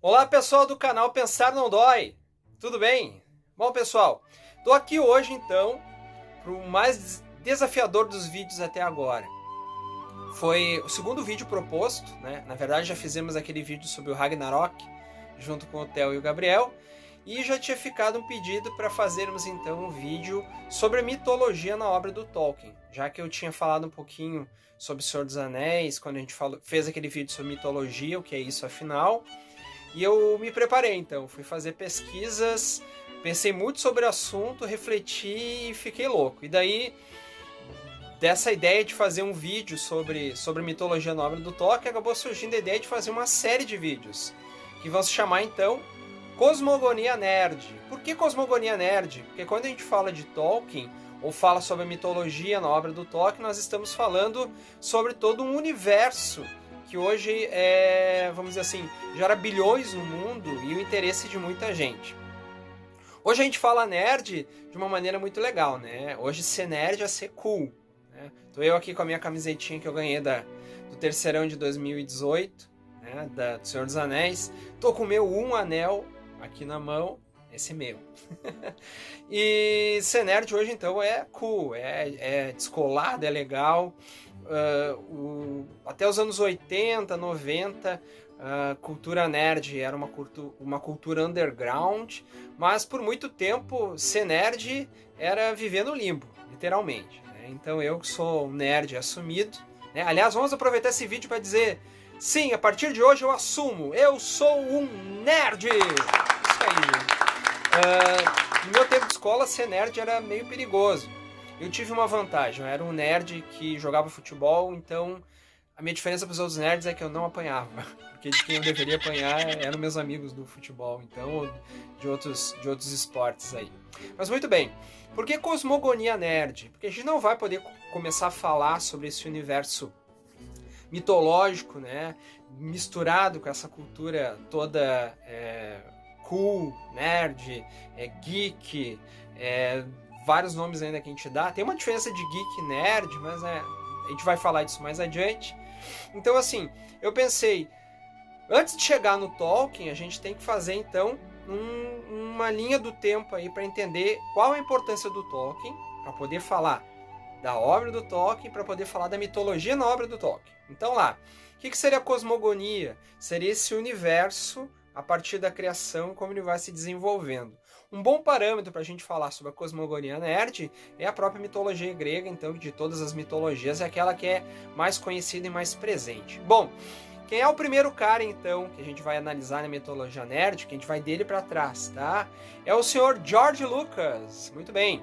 Olá pessoal do canal Pensar Não Dói, tudo bem? Bom pessoal, estou aqui hoje então para o mais desafiador dos vídeos até agora. Foi o segundo vídeo proposto, né? Na verdade já fizemos aquele vídeo sobre o Ragnarok junto com o Theo e o Gabriel e já tinha ficado um pedido para fazermos então um vídeo sobre a mitologia na obra do Tolkien, já que eu tinha falado um pouquinho sobre o Senhor dos Anéis, quando a gente fez aquele vídeo sobre mitologia, o que é isso afinal. E eu me preparei então, fui fazer pesquisas, pensei muito sobre o assunto, refleti e fiquei louco. E daí, dessa ideia de fazer um vídeo sobre mitologia na obra do Tolkien, acabou surgindo a ideia de fazer uma série de vídeos, que vão se chamar então Cosmogonia Nerd. Por que Cosmogonia Nerd? Porque quando a gente fala de Tolkien, ou fala sobre a mitologia na obra do Tolkien, nós estamos falando sobre todo um universo que hoje vamos dizer assim, gera bilhões no mundo e o interesse de muita gente. Hoje a gente fala nerd de uma maneira muito legal, né? Hoje ser nerd é ser cool, né? Tô eu aqui com a minha camisetinha que eu ganhei do terceirão de 2018, né? Do Senhor dos Anéis. Tô com o meu anel aqui na mão, esse é meu. E ser nerd hoje então é cool, é descolado, é legal. Até os anos 80, 90, a cultura nerd era uma cultura underground, mas por muito tempo ser nerd era viver no limbo, literalmente, né? Então eu que sou um nerd assumido, né? Aliás, vamos aproveitar esse vídeo para dizer, sim, a partir de hoje eu assumo, eu sou um nerd! Isso aí. No meu tempo de escola, ser nerd era meio perigoso. Eu tive uma vantagem, eu era um nerd que jogava futebol, então a minha diferença para os outros nerds é que eu não apanhava, porque de quem eu deveria apanhar eram meus amigos do futebol, então, ou de outros esportes aí. Mas muito bem, por que Cosmogonia Nerd? Porque a gente não vai poder começar a falar sobre esse universo mitológico, né, misturado com essa cultura toda cool, nerd, geek, vários nomes ainda que a gente dá. Tem uma diferença de geek e nerd, mas a gente vai falar disso mais adiante. Então, assim, eu pensei, antes de chegar no Tolkien, a gente tem que fazer, então, uma linha do tempo aí para entender qual a importância do Tolkien, para poder falar da obra do Tolkien, para poder falar da mitologia na obra do Tolkien. Então, lá, o que seria a cosmogonia? Seria esse universo a partir da criação, como ele vai se desenvolvendo. Um bom parâmetro para a gente falar sobre a cosmogonia nerd é a própria mitologia grega, então, de todas as mitologias, é aquela que é mais conhecida e mais presente. Bom, quem é o primeiro cara, então, que a gente vai analisar na mitologia nerd, que a gente vai dele para trás, tá? É o senhor George Lucas. Muito bem.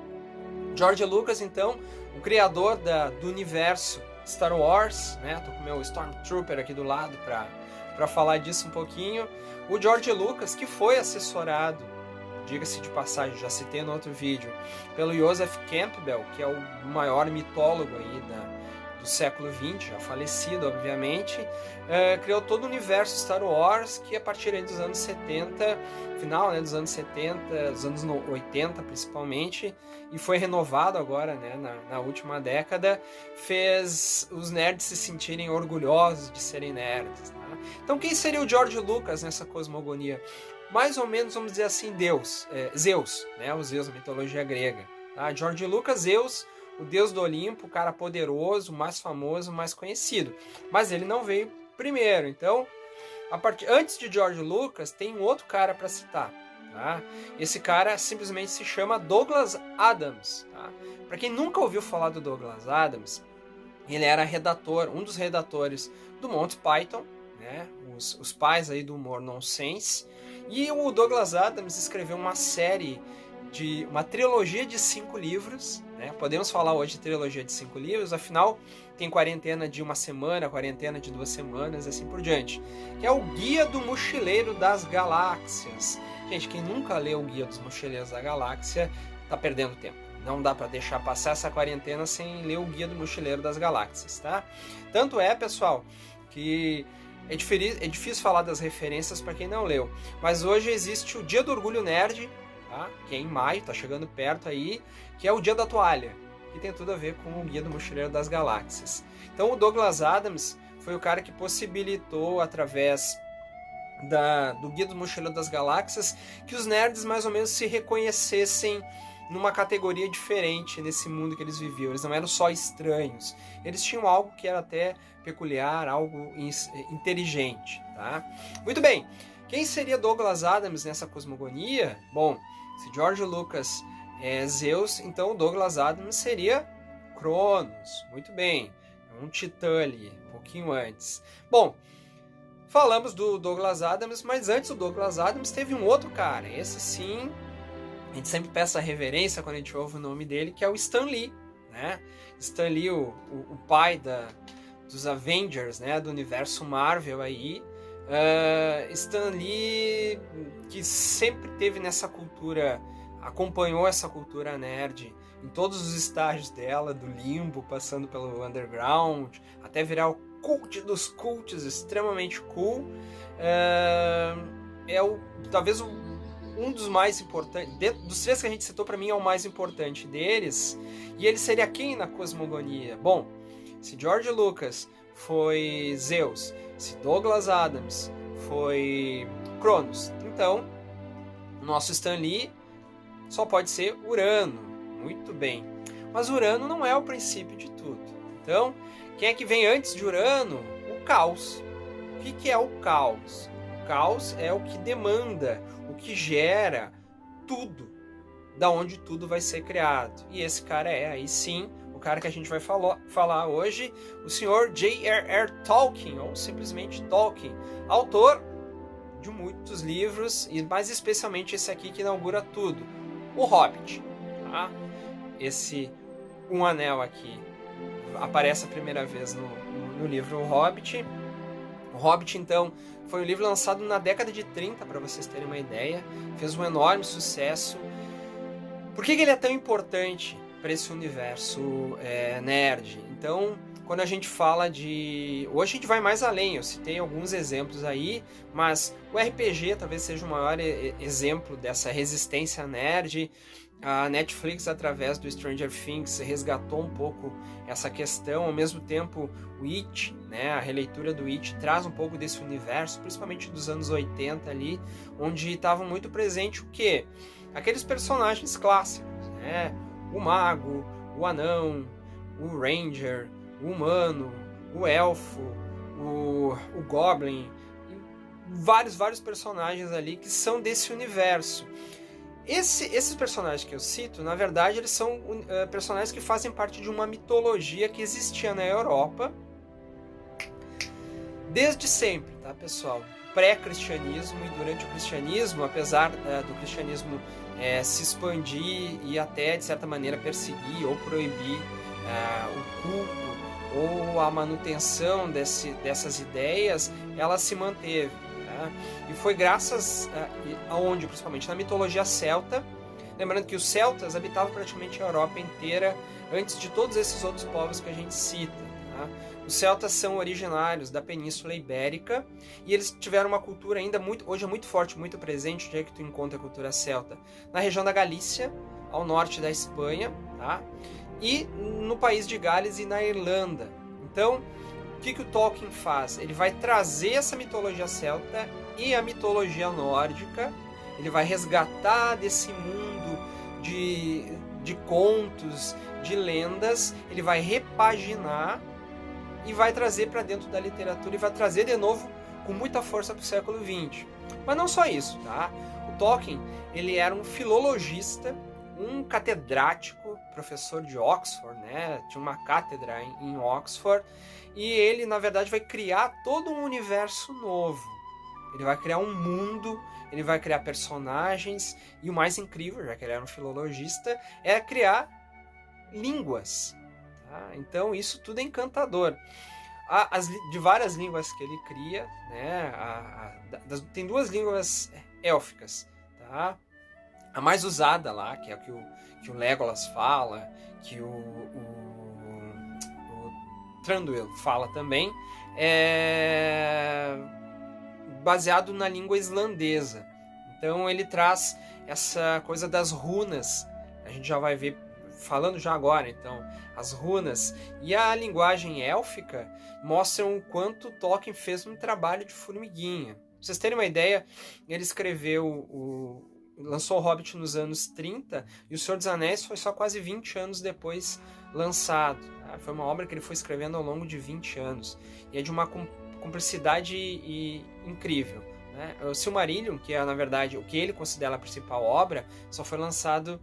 George Lucas, então, o criador do universo Star Wars, né? Tô com o meu Stormtrooper aqui do lado para falar disso um pouquinho. O George Lucas, que foi assessorado, diga-se de passagem, já citei no outro vídeo, pelo Joseph Campbell, que é o maior mitólogo aí do século XX, já falecido, obviamente, criou todo o universo Star Wars, que a partir aí dos anos 70, final, né, dos anos 70, dos anos 80 principalmente, e foi renovado agora, né, na última década, fez os nerds se sentirem orgulhosos de serem nerds. Tá? Então quem seria o George Lucas nessa cosmogonia? Mais ou menos, vamos dizer assim, Zeus, né? O Zeus da mitologia grega. Tá? George Lucas, Zeus, o deus do Olimpo, o cara poderoso, mais famoso, mais conhecido. Mas ele não veio primeiro. Então, antes de George Lucas, tem um outro cara para citar. Tá? Esse cara simplesmente se chama Douglas Adams. Tá? Para quem nunca ouviu falar do Douglas Adams, ele era redator, um dos redatores do Monty Python, né? Os pais aí do humor nonsense. E o Douglas Adams escreveu uma trilogia de 5 livros, né? Podemos falar hoje de trilogia de 5 livros, afinal tem quarentena de 1 semana, quarentena de 2 semanas, assim por diante. Que é o Guia do Mochileiro das Galáxias. Gente, quem nunca leu o Guia dos Mochileiros da Galáxia tá perdendo tempo. Não dá para deixar passar essa quarentena sem ler o Guia do Mochileiro das Galáxias, tá? Tanto é, pessoal, que é difícil falar das referências para quem não leu, mas hoje existe o Dia do Orgulho Nerd, tá? Que é em maio, tá chegando perto aí, que é o Dia da Toalha, que tem tudo a ver com o Guia do Mochileiro das Galáxias. Então o Douglas Adams foi o cara que possibilitou, através do Guia do Mochileiro das Galáxias, que os nerds mais ou menos se reconhecessem numa categoria diferente nesse mundo que eles viviam. Eles não eram só estranhos, eles tinham algo que era até peculiar, algo inteligente, tá? Muito bem, quem seria Douglas Adams nessa cosmogonia? Bom, se George Lucas é Zeus, então Douglas Adams seria Cronos. Muito bem, um titã ali, um pouquinho antes. Bom, falamos do Douglas Adams, mas antes do Douglas Adams teve um outro cara, esse sim, a gente sempre peça reverência quando a gente ouve o nome dele, que é o Stan Lee, né? Stan Lee, o pai dos Avengers, né? Do universo Marvel aí. Stan Lee, que sempre teve nessa cultura, acompanhou essa cultura nerd em todos os estágios dela, do limbo, passando pelo underground, até virar o cult dos cults, extremamente cool. Talvez um dos mais importantes, dos três que a gente citou, para mim é o mais importante deles. E ele seria quem na cosmogonia? Bom, se George Lucas foi Zeus, se Douglas Adams foi Cronos, então o nosso Stan Lee só pode ser Urano. Muito bem. Mas Urano não é o princípio de tudo. Então, quem é que vem antes de Urano? O caos. O que é o caos? O caos é o que demanda, o que gera tudo, da onde tudo vai ser criado. E esse cara é, aí sim, o cara que a gente vai falar hoje, o senhor J.R.R. Tolkien, ou simplesmente Tolkien, autor de muitos livros, e mais especialmente esse aqui que inaugura tudo, O Hobbit. Tá? Esse Um Anel aqui aparece a primeira vez no livro O Hobbit. O Hobbit, então, foi um livro lançado na década de 30, para vocês terem uma ideia. Fez um enorme sucesso. Por que ele é tão importante para esse universo nerd? Então, quando a gente fala de... Hoje a gente vai mais além, eu citei alguns exemplos aí, mas o RPG talvez seja o maior exemplo dessa resistência nerd. A Netflix, através do Stranger Things, resgatou um pouco essa questão. Ao mesmo tempo, o It, né, a releitura do It, traz um pouco desse universo, principalmente dos anos 80 ali, onde estavam muito presente o quê? Aqueles personagens clássicos, né? O mago, o anão, o ranger, o humano, o elfo, o goblin, vários personagens ali que são desse universo. Esses personagens que eu cito, na verdade, eles são personagens que fazem parte de uma mitologia que existia na Europa desde sempre, tá, pessoal? Pré-cristianismo e durante o cristianismo, apesar do cristianismo se expandir e até, de certa maneira, perseguir ou proibir o culto ou a manutenção dessas ideias, ela se manteve. E foi graças aonde, principalmente na mitologia celta, lembrando que os celtas habitavam praticamente a Europa inteira antes de todos esses outros povos que a gente cita. Tá? Os celtas são originários da Península Ibérica e eles tiveram uma cultura ainda hoje é muito forte, muito presente, onde é que tu encontra a cultura celta? Na região da Galícia, ao norte da Espanha, tá? E no país de Gales e na Irlanda. Então, o que o Tolkien faz? Ele vai trazer essa mitologia celta e a mitologia nórdica, ele vai resgatar desse mundo de contos, de lendas, ele vai repaginar e vai trazer para dentro da literatura e vai trazer de novo com muita força para o século XX. Mas não só isso, tá? O Tolkien, ele era um filologista, um catedrático, professor de Oxford, né? Tinha uma cátedra em Oxford, e ele, na verdade, vai criar todo um universo novo. Ele vai criar um mundo, ele vai criar personagens, e o mais incrível, já que ele era um filologista, é criar línguas. Tá? Então, isso tudo é encantador. De várias línguas que ele cria, né? Tem duas línguas élficas, tá? A mais usada lá, que é que o Legolas fala, que o Thranduil fala também, é baseado na língua islandesa. Então ele traz essa coisa das runas, a gente já vai ver, falando já agora, então, as runas e a linguagem élfica mostram o quanto Tolkien fez um trabalho de formiguinha. vocês terem uma ideia, ele lançou o Hobbit nos anos 30 e o Senhor dos Anéis foi só quase 20 anos depois lançado. Tá? Foi uma obra que ele foi escrevendo ao longo de 20 anos. E é de uma cumplicidade incrível. Né? O Silmarillion, que é, na verdade, o que ele considera a principal obra, só foi lançado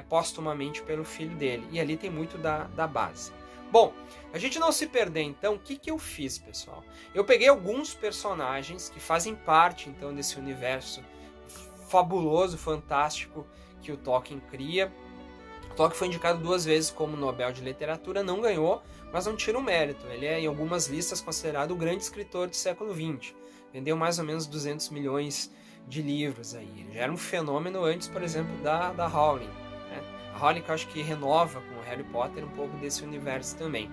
póstumamente pelo filho dele. E ali tem muito da base. Bom, a gente não se perder, então, o que eu fiz, pessoal? Eu peguei alguns personagens que fazem parte, então, desse universo fabuloso, fantástico que o Tolkien cria. O Tolkien foi indicado 2 vezes como Nobel de Literatura, não ganhou, mas não tira o mérito. Ele é, em algumas listas, considerado o grande escritor do século XX. Vendeu mais ou menos 200 milhões de livros aí. Ele já era um fenômeno antes, por exemplo, da Rowling. Né? A Rowling, que eu acho que renova com o Harry Potter um pouco desse universo também.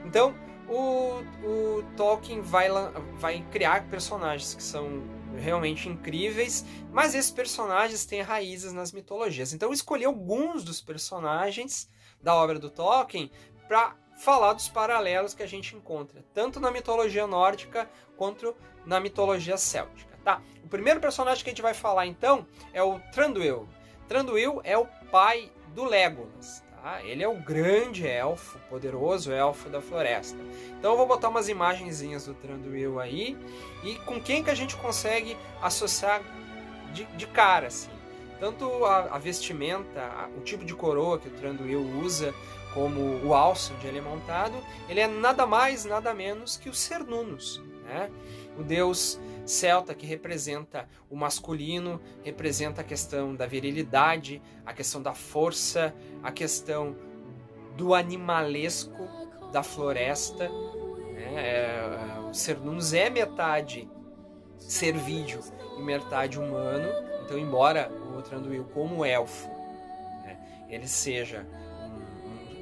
Então, o Tolkien vai criar personagens que são realmente incríveis, mas esses personagens têm raízes nas mitologias. Então eu escolhi alguns dos personagens da obra do Tolkien para falar dos paralelos que a gente encontra, tanto na mitologia nórdica quanto na mitologia céltica. Tá? O primeiro personagem que a gente vai falar então é o Thranduil. Thranduil é o pai do Legolas. Tá? Ele é o grande elfo, poderoso elfo da floresta. Então eu vou botar umas imagenzinhas do Thranduil aí, e com quem que a gente consegue associar de cara, assim. Tanto a vestimenta, o tipo de coroa que o Thranduil usa, como o alce onde ele é montado, ele é nada mais, nada menos que o Cernunnos, né? O deus celta que representa o masculino, representa a questão da virilidade, a questão da força, a questão do animalesco da floresta. Né? O Cernunnos é metade cervídeo e metade humano, então embora o Thranduil como elfo, né, ele seja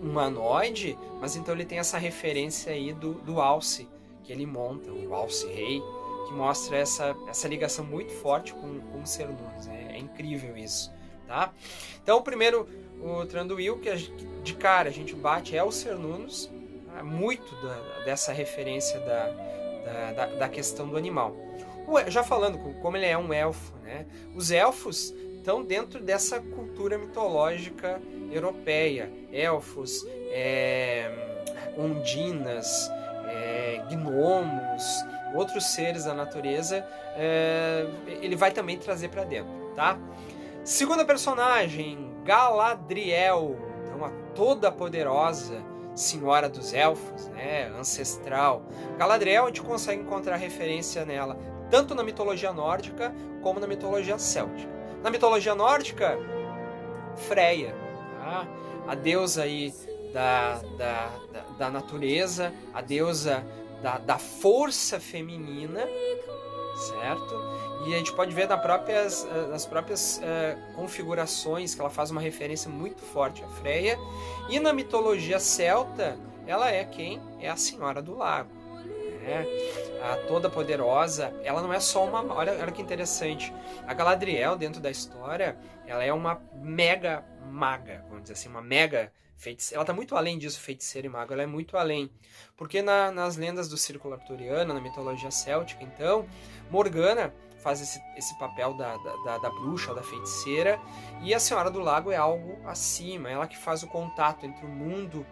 um humanoide, mas então ele tem essa referência aí do alce que ele monta, o alce rei, que mostra essa ligação muito forte com o Cernunnos. É incrível isso, tá? Então, primeiro, o Thranduil, que de cara a gente bate, é o Cernunnos, tá? Muito dessa referência da questão do animal. Já falando, como ele é um elfo, né? Os elfos estão dentro dessa cultura mitológica europeia. Elfos, ondinas, gnomos, outros seres da natureza, ele vai também trazer para dentro, tá? Segunda personagem, Galadriel, então a toda poderosa senhora dos elfos, né, ancestral. Galadriel a gente consegue encontrar referência nela tanto na mitologia nórdica como na mitologia céltica. Na mitologia nórdica, Freya, tá? A deusa aí da natureza, a deusa da força feminina, certo? E a gente pode ver nas próprias configurações que ela faz uma referência muito forte a Freya. E na mitologia celta, ela é quem? É a Senhora do Lago. Né? A toda poderosa, ela não é só uma... Olha que interessante. A Galadriel, dentro da história, ela é uma mega maga, vamos dizer assim, uma mega feiticeira. Ela está muito além disso, feiticeira e mago, ela é muito além. Porque nas lendas do Círculo Arturiano, na mitologia céltica, então, Morgana faz esse papel da bruxa ou da feiticeira, e a Senhora do Lago é algo acima, ela que faz o contato entre o mundo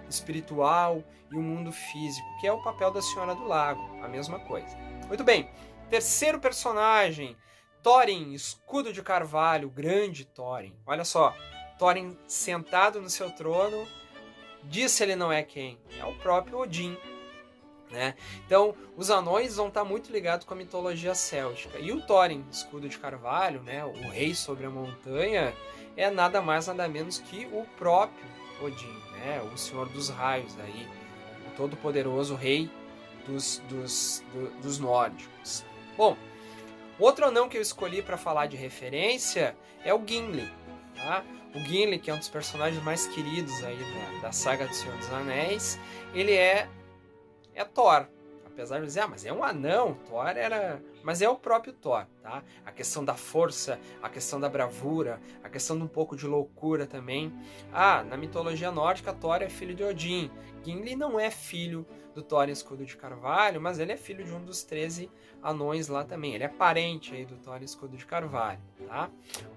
espiritual e o mundo físico, que é o papel da Senhora do Lago, a mesma coisa. Muito bem, terceiro personagem, Thorin, escudo de carvalho, o grande Thorin. Olha só, Thorin sentado no seu trono, disse ele não é quem? É o próprio Odin. Né? Então, os anões vão estar muito ligados com a mitologia céltica. E o Thorin, escudo de carvalho, né, o rei sobre a montanha, é nada mais nada menos que o próprio Odin, né, o senhor dos raios, aí, o todo-poderoso rei dos nórdicos. Bom, outro anão que eu escolhi para falar de referência é o Gimli. Tá? O Gimli, que é um dos personagens mais queridos aí da saga do Senhor dos Anéis, ele é Thor, apesar de dizer, mas é um anão, Thor era... Mas é o próprio Thor, tá? A questão da força, a questão da bravura, a questão de um pouco de loucura também. Na mitologia nórdica, Thor é filho de Odin. Gimli não é filho do Thor Escudo de Carvalho, mas ele é filho de um dos 13 anões lá também. Ele é parente aí do Thor Escudo de Carvalho, tá?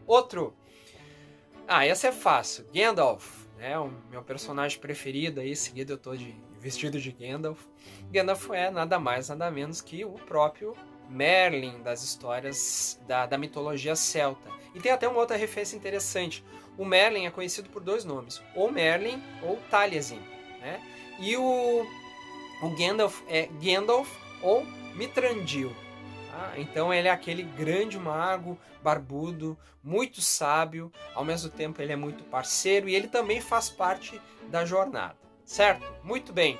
Outro. Esse é fácil. Gandalf, né? O meu personagem preferido aí, seguido eu tô vestido de Gandalf. Gandalf é nada mais, nada menos que o próprio Merlin das histórias da mitologia celta. E tem até uma outra referência interessante. O Merlin é conhecido por 2 nomes, ou Merlin ou Taliesin, né? E o Gandalf é Gandalf ou Mithrandil. Tá? Então ele é aquele grande mago, barbudo, muito sábio, ao mesmo tempo ele é muito parceiro e ele também faz parte da jornada, certo? Muito bem.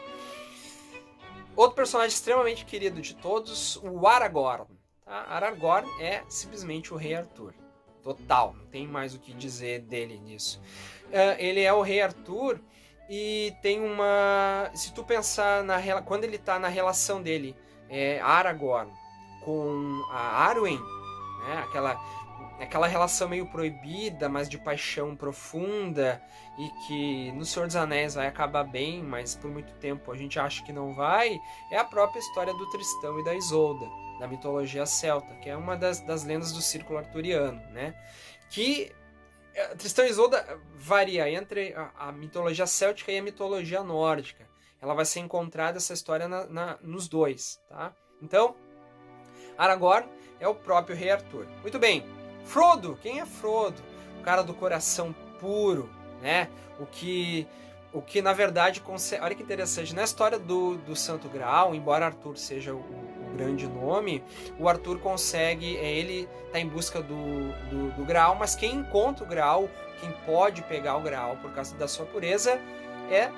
Outro personagem extremamente querido de todos, o Aragorn. Tá? Aragorn é simplesmente o Rei Arthur. Total, não tem mais o que dizer dele nisso. Ele é o Rei Arthur e tem uma... Se tu pensar quando ele está na relação dele, Aragorn, com a Arwen, né? Aquela relação meio proibida, mas de paixão profunda, e que no Senhor dos Anéis vai acabar bem, mas por muito tempo a gente acha que não vai, é a própria história do Tristão e da Isolda, da mitologia celta, que é uma das lendas do círculo arturiano, né? Que Tristão e Isolda varia entre a mitologia céltica e a mitologia nórdica. Ela vai ser encontrada, essa história, nos dois, tá? Então, Aragorn é o próprio Rei Arthur. Muito bem. Frodo. Quem é Frodo? O cara do coração puro, né? O que na verdade consegue... Olha que interessante. Na história do Santo Graal, embora Arthur seja o grande nome, o Arthur consegue... Ele está em busca do Graal, mas quem encontra o Graal, quem pode pegar o Graal por causa da sua pureza, é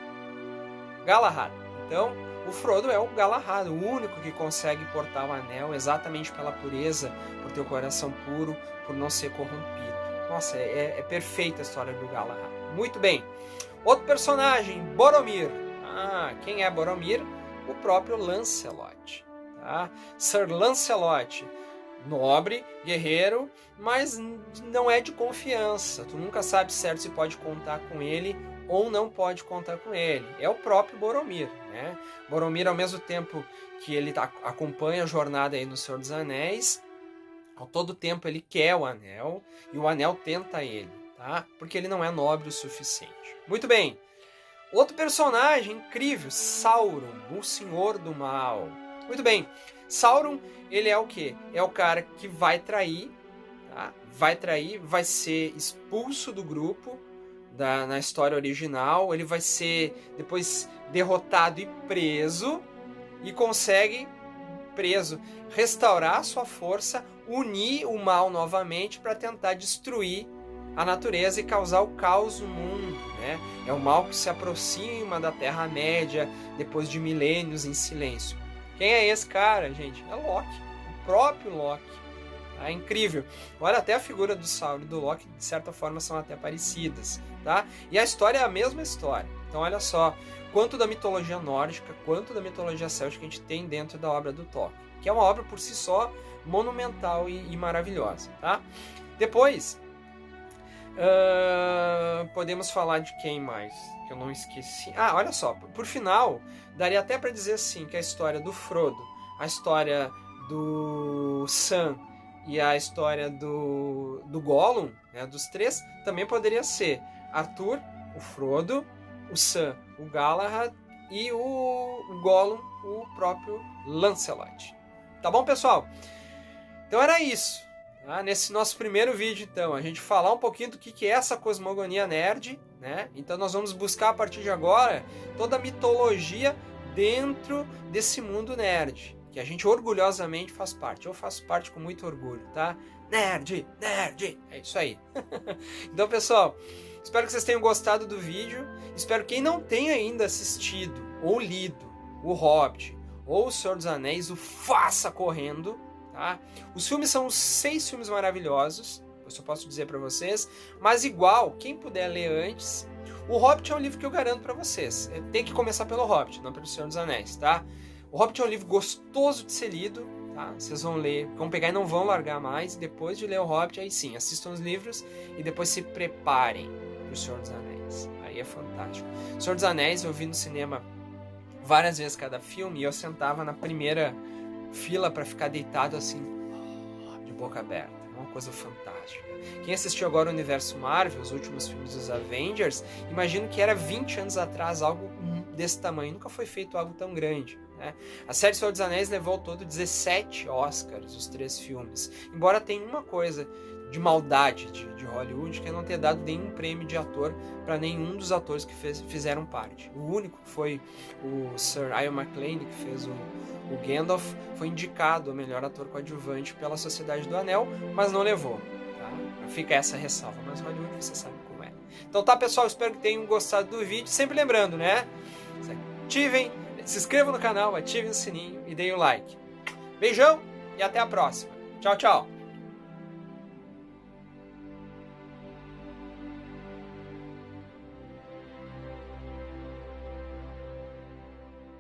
Galahad. Então, o Frodo é o Galahad, o único que consegue portar o anel exatamente pela pureza, por ter o coração puro, por não ser corrompido. Nossa, é perfeita a história do Galahad. Muito bem. Outro personagem, Boromir. Quem é Boromir? O próprio Lancelot. Tá? Sir Lancelot, nobre, guerreiro, mas não é de confiança. Tu nunca sabe certo se pode contar com ele ou não pode contar com ele. É o próprio Boromir, né? Boromir, ao mesmo tempo que ele acompanha a jornada aí no Senhor dos Anéis, ao todo tempo ele quer o anel e o anel tenta ele, tá? Porque ele não é nobre o suficiente. Muito bem. Outro personagem incrível, Sauron, o Senhor do Mal. Muito bem. Sauron, ele é o quê? É o cara que vai trair, tá? Vai ser expulso do grupo, na história original, ele vai ser depois derrotado e preso, e consegue, preso, restaurar sua força, unir o mal novamente para tentar destruir a natureza e causar o caos no mundo, né? É o mal que se aproxima da Terra-média depois de milênios em silêncio. Quem é esse cara, gente? É Loki, o próprio Loki. É incrível. Olha, até a figura do Sauron e do Loki, de certa forma, são até parecidas, tá? E a história é a mesma história. Então, olha só, quanto da mitologia nórdica, quanto da mitologia céltica a gente tem dentro da obra do Tolkien, que é uma obra por si só monumental e maravilhosa, tá? Depois, podemos falar de quem mais? Que eu não esqueci. Olha só, por final, daria até para dizer assim, que a história do Frodo, a história do Sam e a história do Gollum, né, dos três, também poderia ser Arthur, o Frodo, o Sam, o Galahad e o Gollum, o próprio Lancelot. Tá bom, pessoal? Então era isso. Tá? Nesse nosso primeiro vídeo, então, a gente falar um pouquinho do que é essa cosmogonia nerd, né? Então nós vamos buscar a partir de agora toda a mitologia dentro desse mundo nerd, que a gente orgulhosamente faz parte. Eu faço parte com muito orgulho, tá? Nerd, nerd, é isso aí. Então, pessoal, espero que vocês tenham gostado do vídeo. Espero que quem não tenha ainda assistido ou lido O Hobbit ou O Senhor dos Anéis, o faça correndo, tá? Os filmes são 6 filmes maravilhosos, eu só posso dizer para vocês, mas igual, quem puder ler antes, O Hobbit é um livro que eu garanto para vocês. Tem que começar pelo Hobbit, não pelo Senhor dos Anéis, tá? O Hobbit é um livro gostoso de ser lido, tá? Vocês vão ler, vão pegar e não vão largar mais. Depois de ler o Hobbit, aí sim, assistam os livros e depois se preparem para o Senhor dos Anéis. Aí é fantástico. O Senhor dos Anéis eu vi no cinema várias vezes cada filme e eu sentava na primeira fila para ficar deitado assim, de boca aberta. É uma coisa fantástica. Quem assistiu agora o Universo Marvel, os últimos filmes dos Avengers, imagino que era 20 anos atrás algo desse tamanho. Nunca foi feito algo tão grande. Né? A série Senhor dos Anéis levou ao todo 17 Oscars, os 3 filmes. Embora tenha uma coisa de maldade de Hollywood, que é não ter dado nenhum prêmio de ator para nenhum dos atores que fizeram parte. O único foi o Sir Ian McKellen, que fez o Gandalf, foi indicado a melhor ator coadjuvante pela Sociedade do Anel, mas não levou. Tá? Fica essa ressalva, mas Hollywood você sabe como é. Então tá, pessoal, espero que tenham gostado do vídeo. Sempre lembrando, né? Se inscrevam no canal, ativem o sininho e deem o like. Beijão e até a próxima. Tchau, tchau!